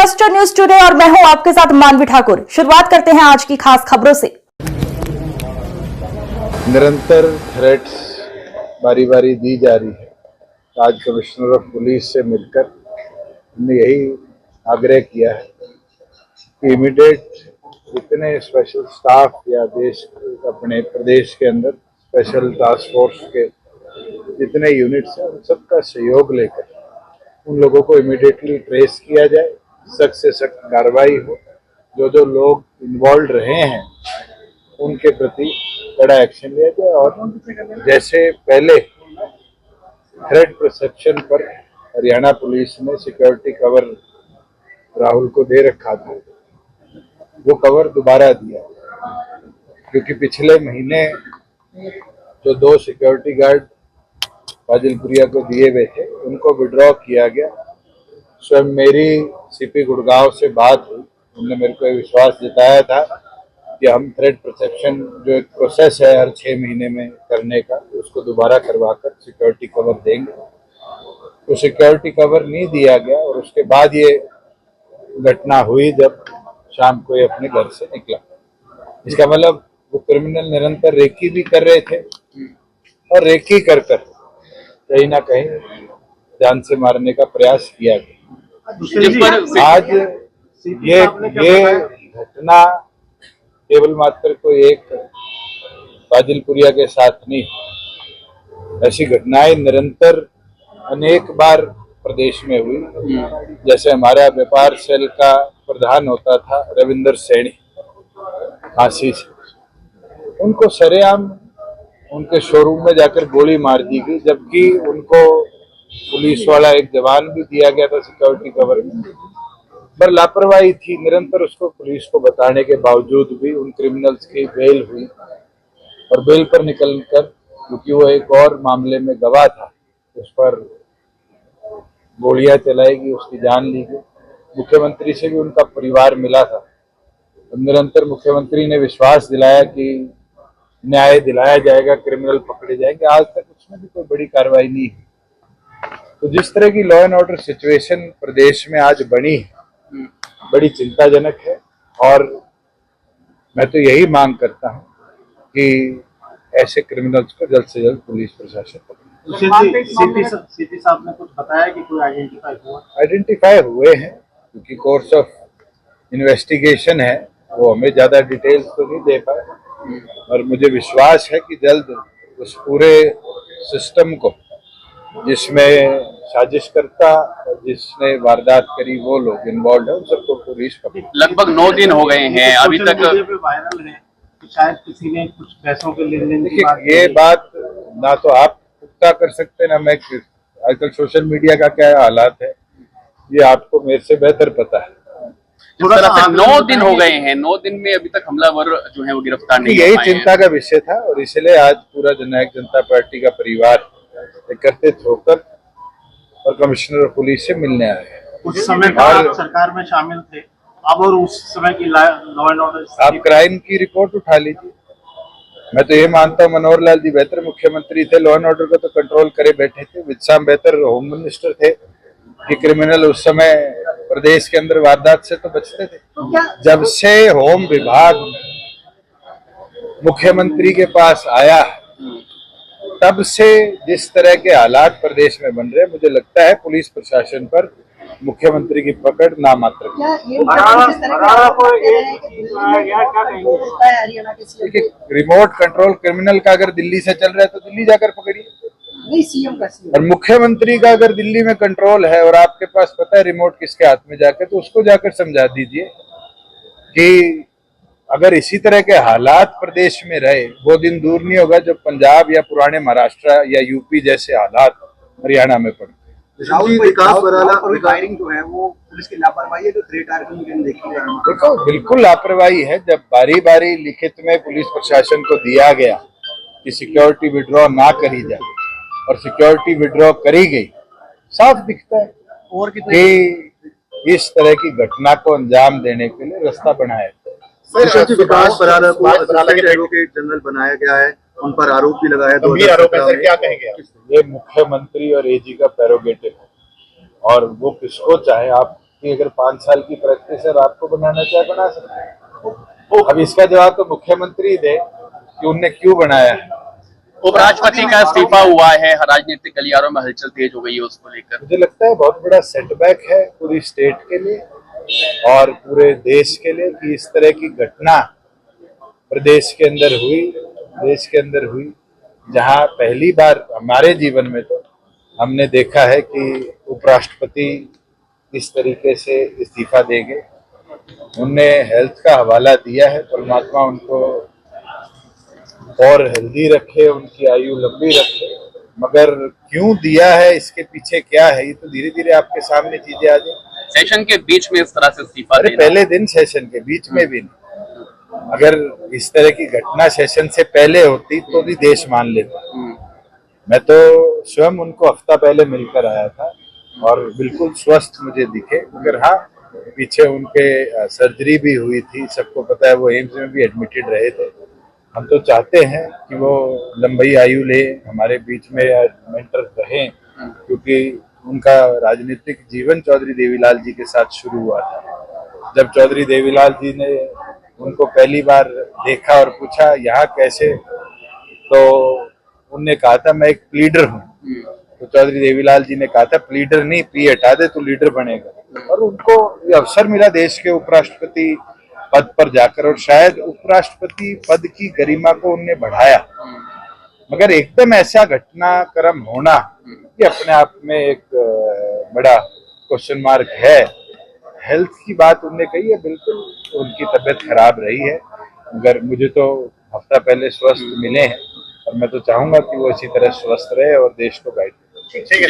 Cluster news today और मैं हूं आपके साथ मानवी ठाकुर। शुरुआत करते हैं आज की खास खबरों से। निरंतर थ्रेट्स बारी बारी दी जा रही है। आज कमिश्नर ऑफ पुलिस से मिलकर हमने यही आग्रह किया है कि इमीडिएट जितने स्पेशल स्टाफ या देश अपने प्रदेश के अंदर स्पेशल टास्क फोर्स के जितने यूनिट्स हैं उन सबका सहयोग लेकर उन लोगों को इमीडिएटली ट्रेस किया जाए, सख्त से सख्त कार्रवाई हो, जो लोग इन्वॉल्व रहे हैं उनके प्रति कड़ा एक्शन लिया जाए। और जैसे पहले थ्रेट परसेप्शन पर हरियाणा पुलिस ने सिक्योरिटी कवर राहुल को दे रखा था, वो कवर दोबारा दिया, क्योंकि पिछले महीने जो 2 सिक्योरिटी गार्ड फाजिलपुरिया को दिए हुए थे उनको विड्रॉ किया गया। स्वयं मेरी सीपी गुड़गांव से बात हुई, उन्होंने मेरे को विश्वास जताया था कि हम थ्रेट परसेप्शन जो एक प्रोसेस है हर 6 महीने में करने का, उसको दोबारा करवाकर सिक्योरिटी कवर देंगे। तो सिक्योरिटी कवर नहीं दिया गया और उसके बाद ये घटना हुई जब शाम को ये अपने घर से निकला। इसका मतलब वो क्रिमिनल निरंतर रेकी भी कर रहे थे और रेकी कर कहीं ना कहीं जान से मारने का प्रयास किया गया। आज ये घटना केवल मात्र कोई एक फाजिलपुरिया के साथ नहीं, ऐसी घटनाएं निरंतर अनेक बार प्रदेश में हुई। जैसे हमारा व्यापार सेल का प्रधान होता था रविंदर सैनी झांसी से, उनको सरेआम उनके शोरूम में जाकर गोली मार दी गई, जबकि उनको पुलिस वाला एक जवान भी दिया गया था सिक्योरिटी कवर में, पर लापरवाही थी। निरंतर उसको पुलिस को बताने के बावजूद भी उन क्रिमिनल्स की बेल हुई और बेल पर निकलकर, क्योंकि वो एक और मामले में गवाह था, उस पर गोलियां चलाई गई, उसकी जान ली गई। मुख्यमंत्री से भी उनका परिवार मिला था। निरंतर मुख्यमंत्री ने विश्वास दिलाया कि न्याय दिलाया जाएगा, क्रिमिनल पकड़े जाएंगे। आज तक उसमें भी कोई बड़ी कार्रवाई नहीं है। तो जिस तरह की लॉ एंड ऑर्डर सिचुएशन प्रदेश में आज बनी है, बड़ी चिंताजनक है। और मैं तो यही मांग करता हूं कि ऐसे क्रिमिनल्स को जल्द से जल्द पुलिस प्रशासन पकड़े। सीपी साहब ने कुछ बताया कि कोई आइडेंटिफाई हुए हैं, क्योंकि कोर्स ऑफ इन्वेस्टिगेशन है, वो हमें ज्यादा डिटेल्स तो नहीं दे पाए, और मुझे विश्वास है कि जल्द उस पूरे सिस्टम को जिसमें साजिशकर्ता और जिसने वारदात करी वो लोग इन्वॉल्व है, उन सबको पुलिस पकड़े। लगभग 9 दिन हो गए हैं अभी तक वायरल है कि शायद किसी ने कुछ पैसों के लेन देन। देखिए, ये बात ना तो आप पुख्ता कर सकते ना मैं। आजकल सोशल मीडिया का क्या हालात है ये आपको मेरे से बेहतर पता है। 9 दिन हो गए हैं, 9 दिन में अभी तक हमलावर जो है वो गिरफ्तार नहीं। यही चिंता का विषय था और इसलिए आज पूरा जननायक जनता पार्टी का परिवार एकत्रित होकर और कमिश्नर ऑफ पुलिस से मिलने आए। उस समय आप सरकार में शामिल थे, अब और उस समय की लॉ एंड ऑर्डर आप क्राइम की रिपोर्ट उठा लीजिए। मैं तो ये मानता हूँ मनोहर लाल जी बेहतर मुख्यमंत्री थे, लॉ एंड ऑर्डर को तो कंट्रोल करे बैठे थे। वित्साम बेहतर होम मिनिस्टर थे कि क्रिमिनल उस समय प्रदेश के अंदर वारदात से तो बचते थे। जब से होम विभाग मुख्यमंत्री के पास आया तब से जिस तरह के हालात प्रदेश में बन रहे, मुझे लगता है पुलिस प्रशासन पर मुख्यमंत्री की पकड़ नामात्र। देखिए, रिमोट कंट्रोल क्रिमिनल का अगर दिल्ली से चल रहा है तो दिल्ली जाकर पकड़िए, और मुख्यमंत्री का अगर दिल्ली में कंट्रोल है और आपके पास पता है रिमोट किसके हाथ में जाकर, तो उसको जाकर समझा दीजिए कि अगर इसी तरह के हालात प्रदेश में रहे, वो दिन दूर नहीं होगा जब पंजाब या पुराने महाराष्ट्र या यूपी जैसे हालात हरियाणा में पड़े। फायरिंग जो है वो पुलिस की लापरवाही है, तो देखो बिल्कुल लापरवाही है। जब बारी बारी लिखित में पुलिस प्रशासन को दिया गया कि सिक्योरिटी विड्रॉ ना करी जाए और सिक्योरिटी विड्रॉ करी गई, साफ दिखता है और कि इस तरह की घटना को अंजाम देने के लिए रास्ता बनाया। विकास बराला को एडवोकेट जनरल बनाया गया है, उन पर आरोप भी लगाया। क्या कहेंगे? ये मुख्यमंत्री और एजी का प्रेरोगेटिव है और वो किसको चाहे आप कि अगर 5 साल की प्रैक्टिस है आपको बनाना चाहे बना सकते हैं। अब इसका जवाब तो मुख्यमंत्री दे कि उनने क्यों बनाया है। उपराष्ट्रपति का इस्तीफा हुआ है, राजनीतिक गलियारों में हलचल तेज हो गई है उसको लेकर। मुझे लगता है बहुत बड़ा सेटबैक है पूरी स्टेट के लिए और पूरे देश के लिए कि इस तरह की घटना प्रदेश के अंदर हुई, देश के अंदर हुई, जहां पहली बार हमारे जीवन में तो हमने देखा है कि उपराष्ट्रपति इस तरीके से इस्तीफा देंगे। उनने हेल्थ का हवाला दिया है, परमात्मा उनको और हेल्दी रखे, उनकी आयु लंबी रखे, मगर क्यों दिया है, इसके पीछे क्या है, ये तो धीरे धीरे आपके सामने चीजें आ जाए। सेशन के बीच में इस तरह से इस्तीफा अरे देना। पहले दिन सेशन के बीच में भी नहीं, अगर इस तरह की घटना सेशन से पहले होती तो भी देश मान लेता। मैं तो स्वयं उनको हफ्ता पहले मिलकर आया था और बिल्कुल स्वस्थ मुझे दिखे, मगर हाँ पीछे उनके सर्जरी भी हुई थी, सबको पता है, वो एम्स में भी एडमिटेड रहे थे। हम तो चाहते हैं कि वो लंबी आयु ले, हमारे बीच में मेंटर रहें, क्योंकि उनका राजनीतिक जीवन चौधरी देवीलाल जी के साथ शुरू हुआ था। जब चौधरी देवीलाल जी ने उनको पहली बार देखा और पूछा यहाँ कैसे, तो उनने कहा था मैं एक प्लीडर हूँ। तो चौधरी देवीलाल जी ने कहा था प्लीडर नहीं, पी हटा दे तो लीडर बनेगा। और उनको ये अवसर मिला देश के उपराष्ट्रपति पद पर जाकर, और शायद उपराष्ट्रपति पद की गरिमा को उनने बढ़ाया। मगर एकदम ऐसा घटनाक्रम होना ये अपने आप में एक बड़ा क्वेश्चन मार्क है। हेल्थ की बात उनने कही है, बिल्कुल उनकी तबीयत खराब रही है, मगर मुझे तो हफ्ता पहले स्वस्थ मिले हैं और मैं तो चाहूंगा कि वो इसी तरह स्वस्थ रहे और देश को गाइड करे।